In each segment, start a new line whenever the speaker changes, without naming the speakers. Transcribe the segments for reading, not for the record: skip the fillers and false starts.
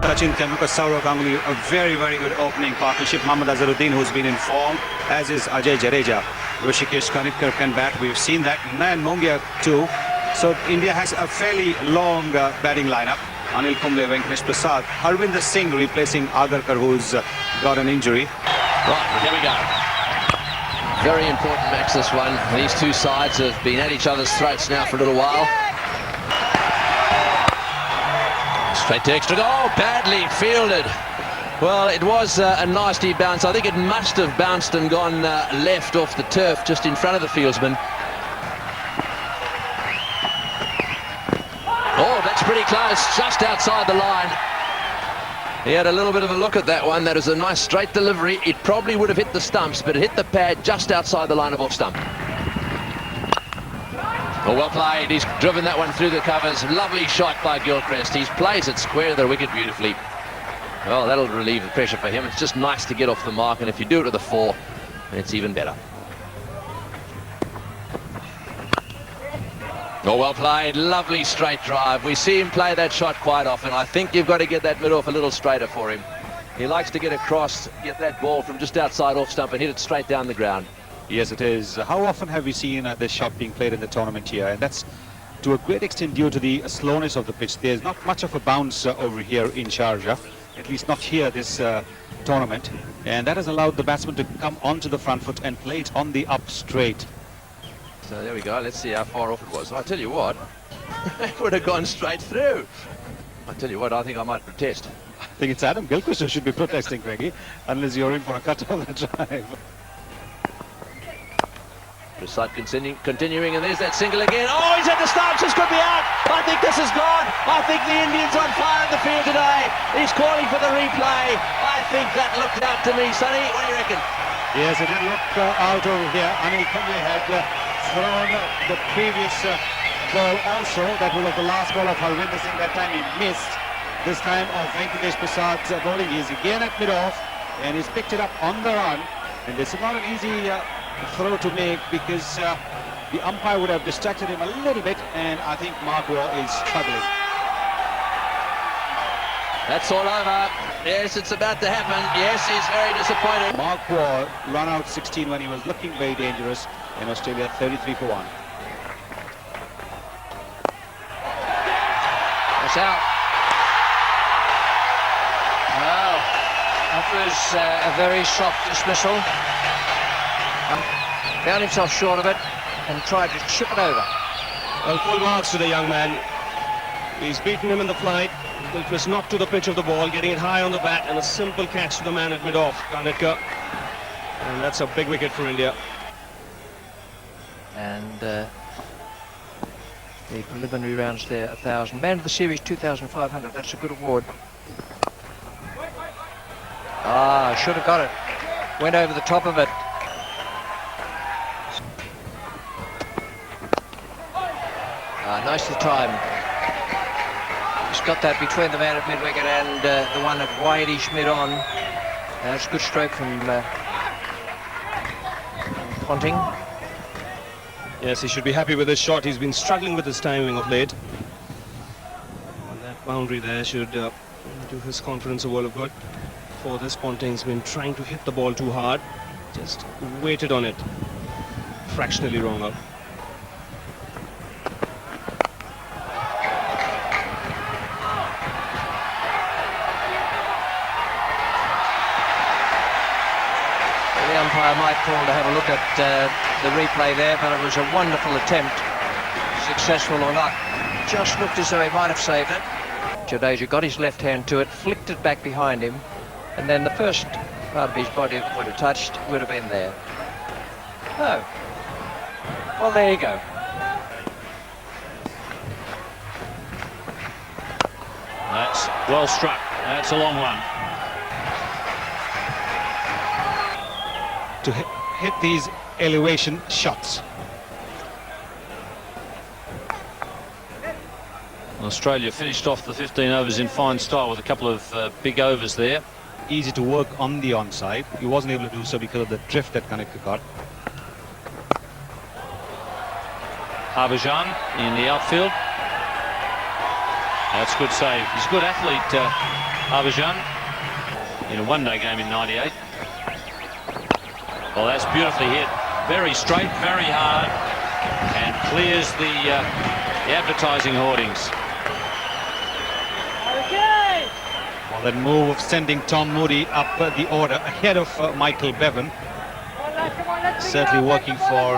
Sachin Tendulkar, Saurav Ganguly, a very, very good opening partnership. Mohammad Azharuddin, who's been in form, as is Ajay Jadeja. Rishikesh Karnikar can bat. We've seen that. Nayan Mongia too. So India has a fairly long batting lineup. Anil Kumble, Venkatesh Prasad, Harbhajan Singh replacing Agarkar, who's got an injury.
Right, here we go. Very important match, this one. These two sides have been at each other's throats now for a little while. Straight to extra goal, badly fielded. Well, it was a nasty bounce. I think it must have bounced and gone left off the turf just in front of the fieldsman. Oh, that's pretty close, just outside the line. He had a little bit of a look at that one. That is a nice straight delivery. It probably would have hit the stumps, but it hit the pad just outside the line of off stump. Oh, well played. He's driven that one through the covers. Lovely shot by Gilchrist. He plays it square of the wicket beautifully. Well, that'll relieve the pressure for him. It's just nice to get off the mark, and if you do it to the 4, it's even better. Oh, well played. Lovely straight drive. We see him play that shot quite often. I think you've got to get that mid-off a little straighter for him. He likes to get across, get that ball from just outside off stump and hit it straight down the ground.
Yes, it is. How often have we seen this shot being played in the tournament here? And that's to a great extent due to the slowness of the pitch. There's not much of a bounce over here in Sharjah, at least not here this tournament. And that has allowed the batsman to come onto the front foot and play it on the up straight.
So there we go. Let's see how far off it was. I tell you what, it would have gone straight through. I tell you what, I think I might protest.
I think it's Adam Gilchrist who should be protesting, Craigie, unless you're in for a cut on the drive.
Prasad continuing, and there's that single again. Oh, he's at the stumps. This could be out. I think this is gone. I think the Indians on fire in the field today. He's calling for the replay. I think that looked out to me. Sonny, what do you reckon?
Yes, it did look out over here. Anil Kumble had thrown the previous ball also. That was the last ball of Harbhajan Singh. That time he missed. This time of Venkatesh Prasad's bowling. He's again at mid-off, and he's picked it up on the run. And this is not an easy throw to make, because the umpire would have distracted him a little bit, and I think Mark Waugh is struggling.
That's all over. Yes, it's about to happen. Yes, he's very disappointed.
Mark Waugh run out 16 when he was looking very dangerous in Australia, 33 for 1.
That's out.
Well, that was a very soft dismissal. Found himself short of it and tried to chip it over.
Well, full marks to the young man. He's beaten him in the flight. Gilchrist knocked to the pitch of the ball, getting it high on the bat, and a simple catch to the man at mid-off, Karnikar. And that's a big wicket for India.
And the preliminary rounds there, 1,000. Man of the series, 2,500. That's a good award. Ah, should have got it. Went over the top of it. Nicely timed. He's got that between the man at mid-wicket and the one at wide-ish mid-on. That's a good stroke from Ponting.
Yes, he should be happy with his shot. He's been struggling with his timing of late. And that boundary there should do his confidence a world of good. For this, Ponting's been trying to hit the ball too hard. Just waited on it. Fractionally wrong out.
The umpire might call to have a look at the replay there, but it was a wonderful attempt. Successful or not, just looked as though he might have saved it. Jadeja got his left hand to it, flicked it back behind him, and then the first part of his body that would have touched would have been there. Oh, well, there you go.
That's well struck. That's a long one.
To hit these elevation shots.
Australia finished off the 15 overs in fine style with a couple of big overs there.
Easy to work on the onside. He wasn't able to do so because of the drift that Karnikar got.
Harbhajan in the outfield. That's a good save. He's a good athlete, Harbhajan in a one-day game in '98. Well, that's beautifully hit. Very straight, very hard, and clears the advertising hoardings.
Well, that move of sending Tom Moody up the order ahead of Michael Bevan, certainly working for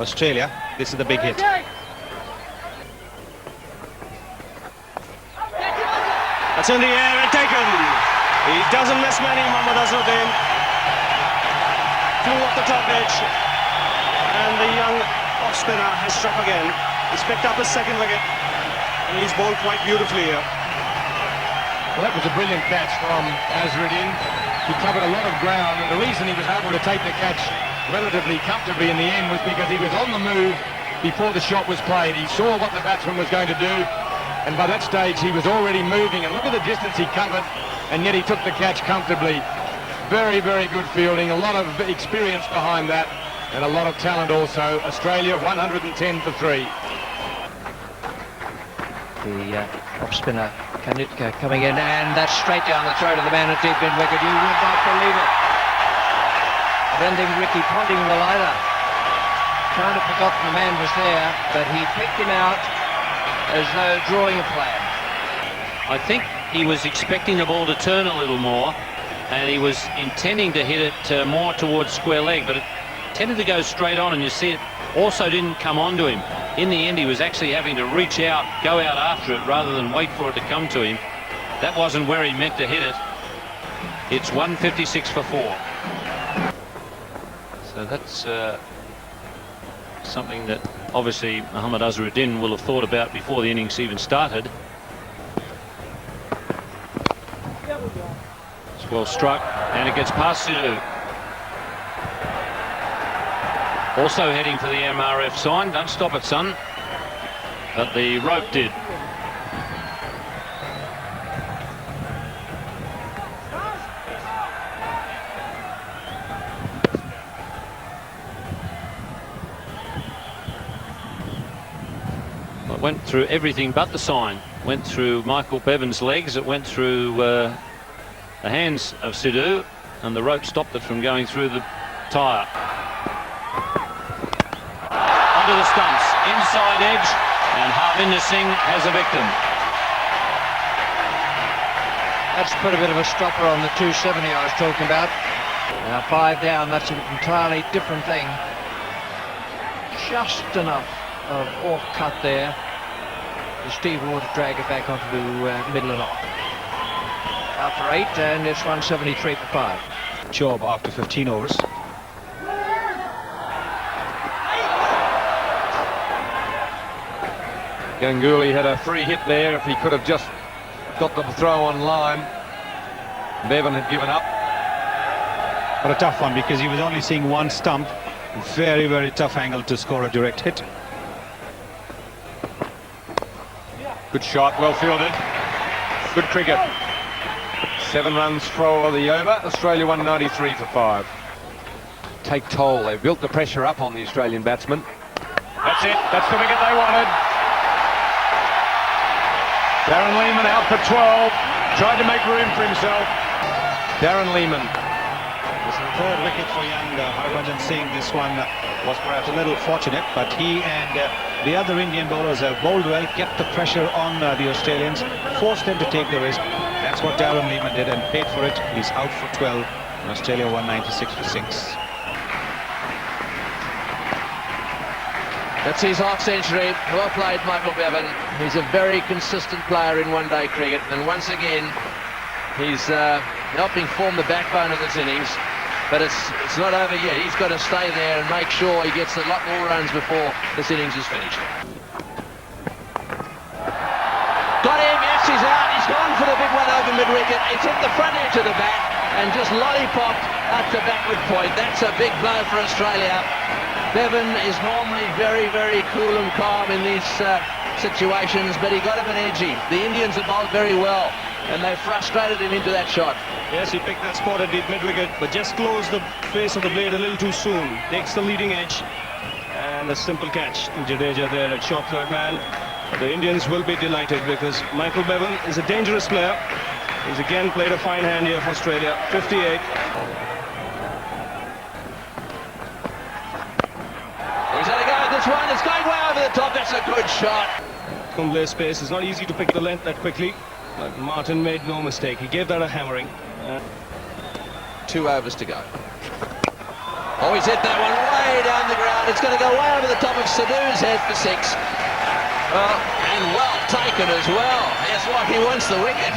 Australia. This is the big hit.
That's in the air and taken. He doesn't miss many, Mohammad Azharuddin. Flew off the top edge, and the young off-spinner has struck again. He's picked up his second wicket, and he's bowled quite beautifully here.
Well, that was a brilliant catch from Azharuddin. He covered a lot of ground, and the reason he was able to take the catch relatively comfortably in the end was because he was on the move before the shot was played. He saw what the batsman was going to do, and by that stage he was already moving, and look at the distance he covered, and yet he took the catch comfortably. Very, very good fielding, a lot of experience behind that, and a lot of talent also. Australia 110 for 3.
The off-spinner Kanutka coming in, and that's straight down the throat of the man at deep mid-wicket. You would not believe it. I don't think Ricky Ponting will either. Kind of forgotten the man was there, but he picked him out as though drawing a plan.
I think he was expecting the ball to turn a little more, and he was intending to hit it more towards square leg, but it tended to go straight on, and you see it also didn't come onto him. In the end, he was actually having to reach out, go out after it, rather than wait for it to come to him. That wasn't where he meant to hit it. It's 156 for 4. So that's something that obviously Mohammad Azharuddin will have thought about before the innings even started. It's well struck, and it gets past Sidhu. Also heading for the MRF sign. Don't stop it, son. But the rope did. It went through everything but the sign. Went through Michael Bevan's legs. It went through the hands of Sidhu, and the rope stopped it from going through the tyre. Onto the stumps, inside edge, and Harbhajan Singh has a victim.
That's put a bit of a stopper on the 270 I was talking about. Now 5 down, that's an entirely different thing. Just enough of off cut there. Steve Waugh to drag it back onto the middle and off. Out for 8, and it's 173 for 5.
Job after 15 overs.
Ganguly had a free hit there. If he could have just got the throw on line, Bevan had given up.
But a tough one, because he was only seeing one stump. Very, very tough angle to score a direct hit.
Good shot, well fielded. Good cricket. 7 runs for the over. Australia 193 for 5. Take toll. They've built the pressure up on the Australian batsmen. That's it. That's the wicket they wanted. Darren Lehmann out for 12. Tried to make room for himself. Darren Lehmann.
This is the third wicket for young Harbhajan Singh. This one was perhaps a little fortunate, but he and the other Indian bowlers have bowled well, kept the pressure on the Australians, forced them to take the risk. That's what Darren Lehmann did, and paid for it. He's out for 12, and Australia 196 for 6.
That's his half-century. Well played, Michael Bevan. He's a very consistent player in one-day cricket, and once again he's helping form the backbone of this innings. But it's not over yet. He's got to stay there and make sure he gets a lot more runs before this innings is finished. Got him, yes, he's out. He's gone for the big one over mid-wicket. It's hit the front edge of the bat and just lollipopped at the backward point. That's a big blow for Australia. Bevan is normally very, very cool and calm in these situations, but he got a bit edgy. The Indians have bowled very well, and they frustrated him into that shot.
Yes, he picked that spot at deep mid-wicket, but just closed the face of the blade a little too soon. Takes the leading edge, and a simple catch. Jadeja there at short third man. The Indians will be delighted, because Michael Bevan is a dangerous player. He's again played a fine hand here for Australia. 58.
He's had a go at this one. It's going way over the top. That's a good shot.
Kumble's space. It's not easy to pick the length that quickly, but Martin made no mistake. He gave that a hammering.
2 overs to go. Oh, he's hit that one way down the ground. It's going to go way over the top of Sidhu's head for 6. Well, and well taken as well. That's why he wants the wicket.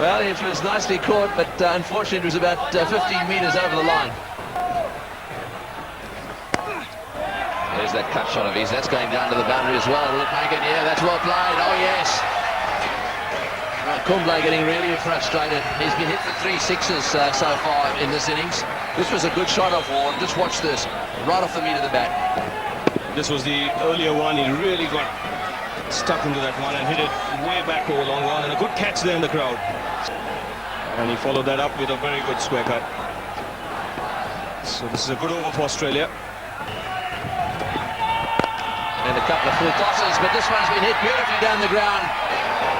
Well, it was nicely caught, but unfortunately it was about 15 metres over the line. There's that cut shot of his. That's going down to the boundary as well. Will it make it? Yeah, that's well played. Oh, yes. Kumble getting really frustrated. He's been hit for 3 sixes so far in this innings. This was a good shot off Warren. Just watch this. Right off the meat of the bat.
This was the earlier one. He really got stuck into that one and hit it way back over long one. And a good catch there in the crowd. And he followed that up with a very good square cut. So this is a good over for Australia.
And a couple of full tosses, but this one's been hit beautifully down the ground.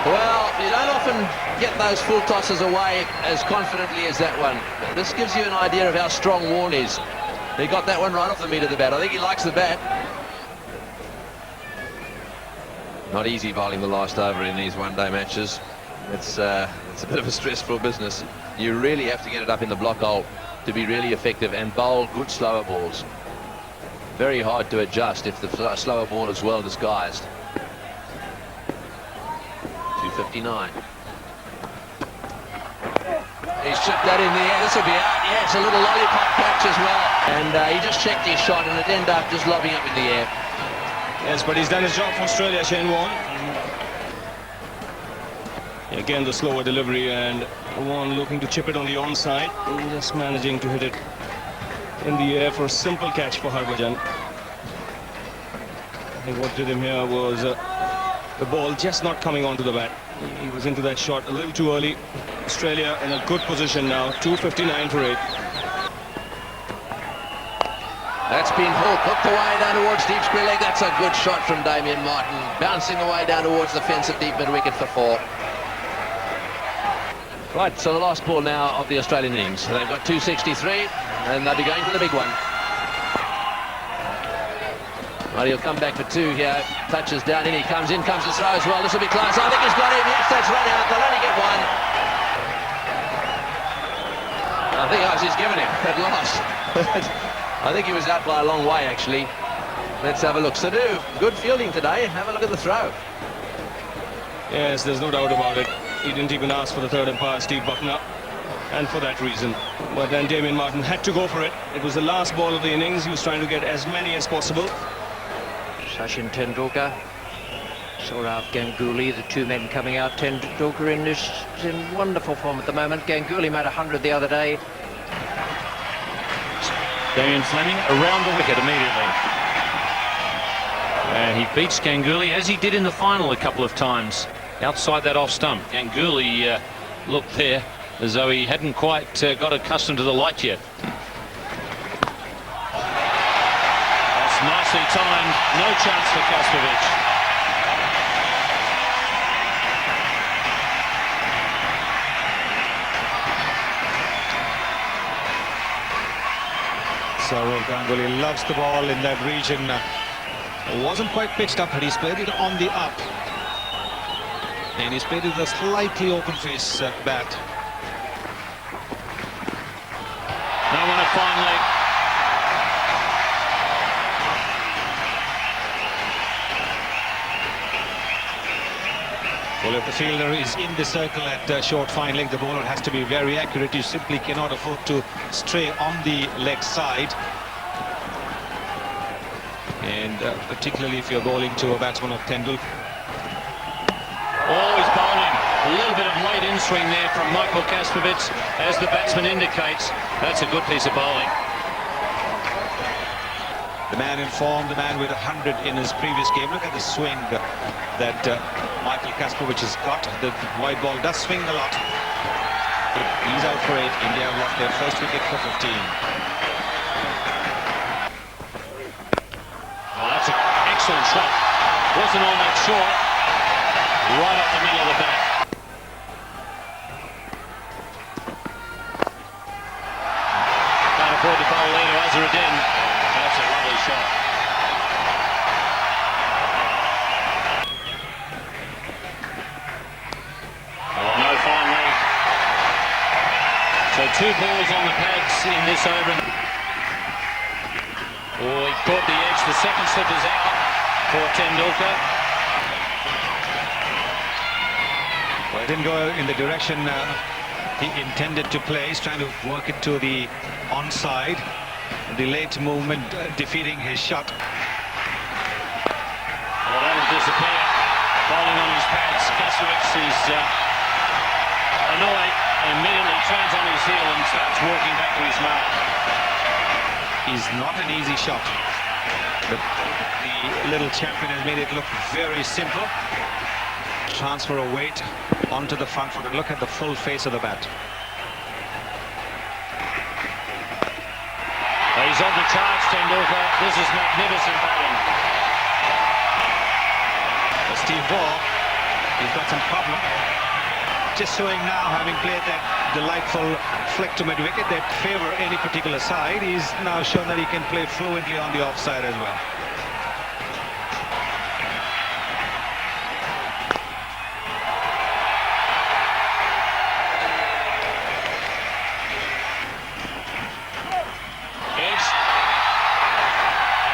Well, you don't often get those full tosses away as confidently as that one. This gives you an idea of how strong Warren is. He got that one right off the meat of the bat. I think he likes the bat. Not easy bowling the last over in these one-day matches. It's a bit of a stressful business. You really have to get it up in the block hole to be really effective and bowl good slower balls. Very hard to adjust if the slower ball is well disguised. 259. He's chipped that in the air. This will be out. Yeah, it's a little lollipop catch as well. And he just checked his shot and it ended up just lobbing up in the air.
Yes, but he's done his job for Australia, Shane Warne. Again, the slower delivery and Warne looking to chip it on the onside. Just managing to hit it in the air for a simple catch for Harbhajan. I think what did him here was the ball just not coming onto the bat. He was into that shot a little too early. Australia in a good position now, 259 for 8.
That's been hooked away down towards deep square leg. That's a good shot from Damien Martin. Bouncing away down towards the fence at deep mid-wicket for 4. Right, so the last ball now of the Australian innings. They've got 263 and they'll be going for the big one. Well, he'll come back for 2 here. Touches down in, he comes in, comes to throw as well. This will be close. I think he's got him. Yes, that's run out. They'll only get 1. I think he's given him at last. I think he was out by a long way, actually. Let's have a look. Sidhu, good fielding today. Have a look at the throw.
Yes, there's no doubt about it. He didn't even ask for the third umpire, Steve Buckner, and for that reason. But then Damien Martin had to go for it. It was the last ball of the innings. He was trying to get as many as possible.
Sachin Tendulkar, Sourav Ganguly, the 2 men coming out. Tendulkar is in wonderful form at the moment. Ganguly made 100 the other day.
Damien Fleming around the wicket immediately. And he beats Ganguly as he did in the final a couple of times. Outside that off stump. Ganguly looked there as though he hadn't quite got accustomed to the light yet. That's nicely timed. No chance for Kastrovic.
Sourav Ganguly loves the ball in that region. It wasn't quite pitched up, but he's played it on the up. And he's played it with a slightly open face bat.
No one at fine leg.
Well, if the fielder is in the circle at short fine leg, the bowler has to be very accurate. You simply cannot afford to stray on the leg side. And particularly if you're bowling to a batsman of Tendulkar.
Oh, he's bowling. A little bit of late in-swing there from Michael Kastrovic. As the batsman indicates, that's a good piece of bowling.
The man in form, the man with 100 in his previous game. Look at the swing that Michael Kastrovic has got. The wide ball does swing a lot. He's out for 8. India have lost their first wicket for 15.
Oh, that's an excellent shot. Wasn't all that short. Right up the middle of the bat. 2 balls on the pads in this over. Oh, he caught the edge. The second slip is out for Tendulkar.
Well, it didn't go in the direction he intended to play. He's trying to work it to the onside. The late movement defeating his shot.
Well, that'll disappear. Bowling on his pads. Kasowicz is annoyed and immediately turns on his heel and starts walking back to his mark.
Is not an easy shot. But the little champion has made it look very simple. Transfer of weight onto the front foot and look at the full face of the bat.
He's on the charge, Tendulkar. This is magnificent batting.
Steve Waugh, he's got some problem. Just showing now, having played that delightful flick to mid-wicket that favour any particular side, he's now shown that he can play fluently on the offside as well.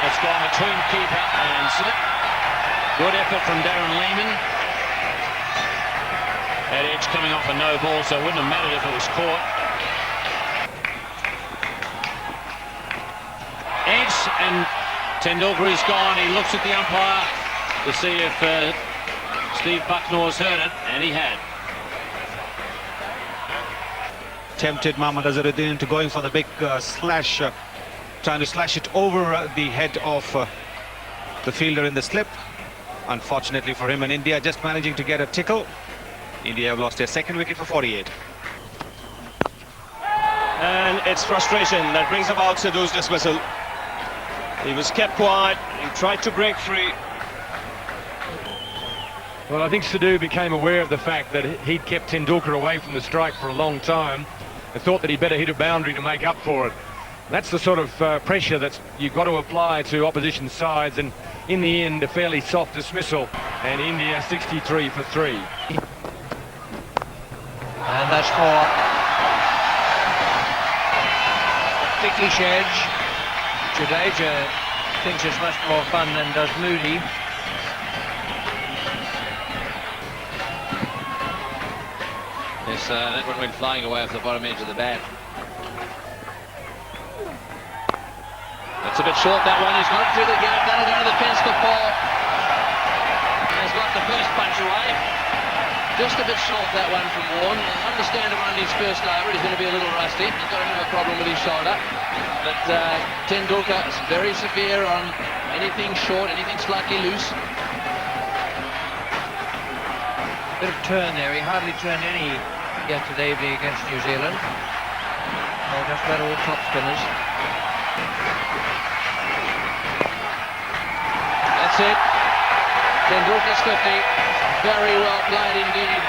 It's gone between keeper and slip. Good effort from Darren Lehmann. That edge coming off a no ball, so it wouldn't have mattered if it was caught. Edge, and Tendulkar is gone. He looks at the umpire to see if Steve Bucknor's heard it, and he had.
Tempted Mohammad Azharuddin into going for the big slash, trying to slash it over the head of the fielder in the slip. Unfortunately for him and India, just managing to get a tickle. India have lost their second wicket for 48.
And it's frustration that brings about Sidhu's dismissal. He was kept quiet, he tried to break free.
Well, I think Sidhu became aware of the fact that he'd kept Tendulkar away from the strike for a long time and thought that he'd better hit a boundary to make up for it. That's the sort of pressure that you've got to apply to opposition sides, and in the end, a fairly soft dismissal. And India 63 for 3.
And that's for Thickish edge. Jadeja thinks it's much more fun than does Moody.
Yes, that one went flying away off the bottom edge of the bat. It's a bit short, that one. He's got it through the gap. That'll go to the fence for 4. He's got the first punch away. Just a bit short, that one from Warren. Understandable on his first over. He's going to be a little rusty. He's got a bit of a problem with his shoulder. But Tendulkar is very severe on anything short, anything slightly loose.
Bit of turn there. He hardly turned any yesterday evening against New Zealand. They're just about all top spinners.
That's it. Tendulkar's 50. Very well played indeed.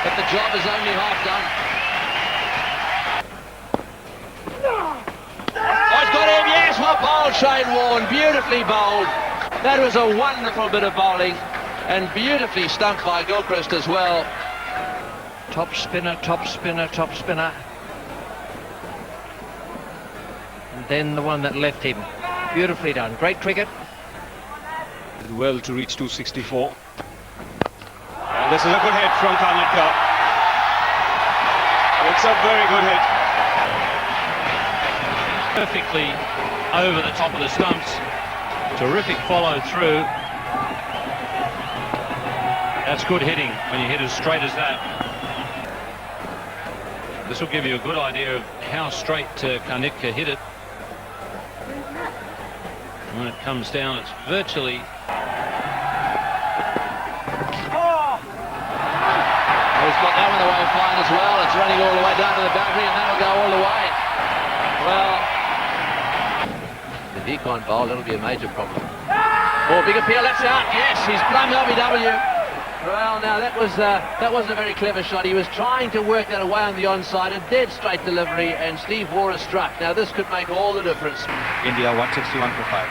But the job is only half done. Oh, he's got him. Yes, what bowled Shane Warne. Beautifully bowled. That was a wonderful bit of bowling. And beautifully stumped by Gilchrist as well.
Top spinner, top spinner, top spinner. And then the one that left him. Beautifully done. Great cricket.
Well to reach 264. And this is a good hit from Tendulkar. It's a very good hit.
Perfectly over the top of the stumps. Terrific follow through. That's good hitting when you hit as straight as that. This will give you a good idea of how straight Karnitka hit it. When it comes down, it's virtually...
He's got that one away fine as well. It's running all the way down to the boundary, and that'll go all the way. Well, if he can't bowl, it'll be a major problem. Oh, big appeal, that's out. Yes, he's plumb LBW. Well, now that wasn't a very clever shot. He was trying to work that away on the onside, a dead straight delivery, and Steve Waugh struck. Now this could make all the difference.
India 161 for 5.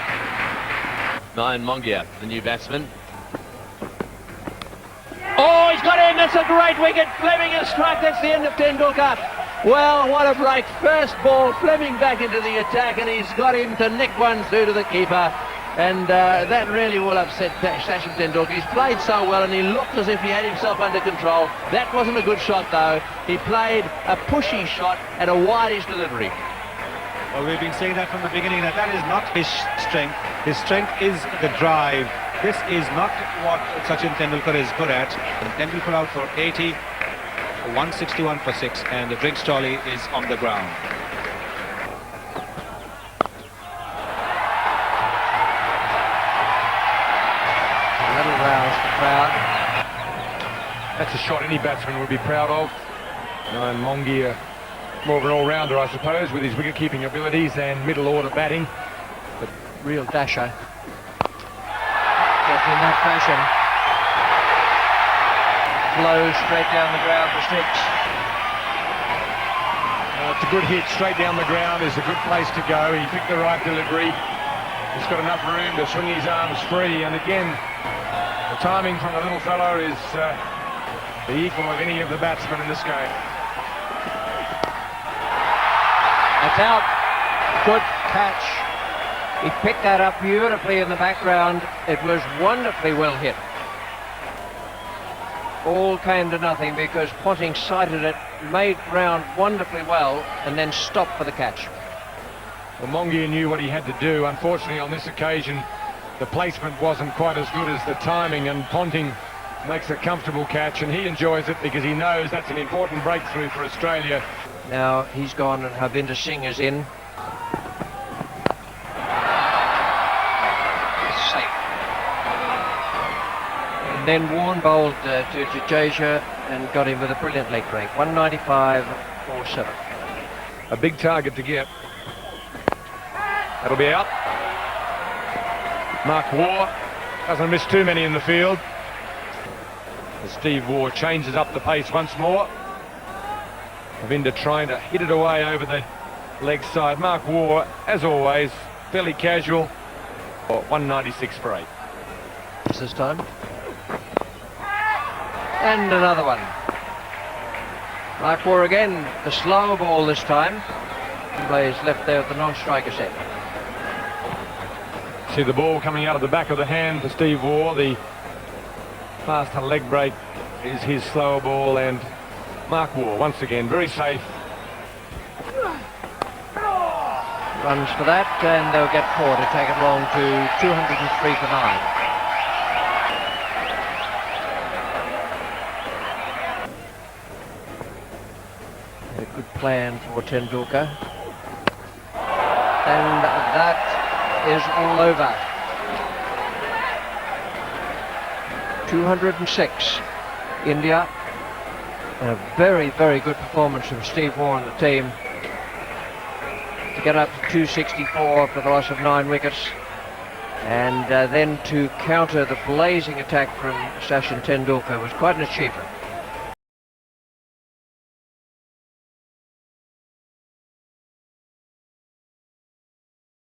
Nine Mongia, the new batsman. Oh, he's got him. it's a great wicket. Fleming has struck. That's the end of Tendulkar. Well, what a break. First ball, Fleming back into the attack, and he's got him to nick one through to the keeper. And that really will upset Sachin Tendulkar. He's played so well, and he looked as if he had himself under control. That wasn't a good shot, though. He played a pushy shot at a wideish delivery.
Well, we've been saying that from the beginning, that is not his strength. His strength is the drive. This is not what Sachin Tendulkar is good at. And Tendulkar out for 80, 161 for 6, and the drinks trolley is on the ground.
That'll rouse the crowd.
That's a shot any batsman would be proud of. And Mongi, more of an all-rounder, I suppose, with his wicket-keeping abilities and middle-order batting.
But real dasher. Gets in that fashion. Flows straight down the ground for 6.
It's a good hit, straight down the ground is a good place to go. He picked the right delivery. He's got enough room to swing his arms free, and again, the timing from the little fellow is the equal of any of the batsmen in this game.
That's out. Good catch. He picked that up beautifully in the background. It was wonderfully well hit. All came to nothing because Ponting sighted it, made ground wonderfully well, and then stopped for the catch.
Well, Mongi knew what he had to do. Unfortunately, on this occasion, the placement wasn't quite as good as the timing, and Ponting makes a comfortable catch, and he enjoys it because he knows that's an important breakthrough for Australia.
Now he's gone and Harbhajan Singh is in. Safe. And then Warren bowled to Sharjah and got him with a brilliant leg break. 195 for 7.
A big target to get. That'll be out. Mark Waugh doesn't miss too many in the field. As Steve Waugh changes up the pace once more. Ravinda trying to hit it away over the leg side. Mark Waugh, as always, fairly casual. 196 for 8.
This time. And another one. Mark Waugh again, the slow ball this time. He plays left there at the non-striker set.
See the ball coming out of the back of the hand for Steve Waugh. The faster leg break is his slower ball, and Mark Waugh once again very safe.
Runs for that, and they'll get 4 to take it along to 203 for 9. A good plan for Tendulkar. And that is all over. 206. India. And a very, very good performance from Steve Waugh and the team to get up to 264 for the loss of 9 wickets, and then to counter the blazing attack from Sachin Tendulkar was quite an achievement.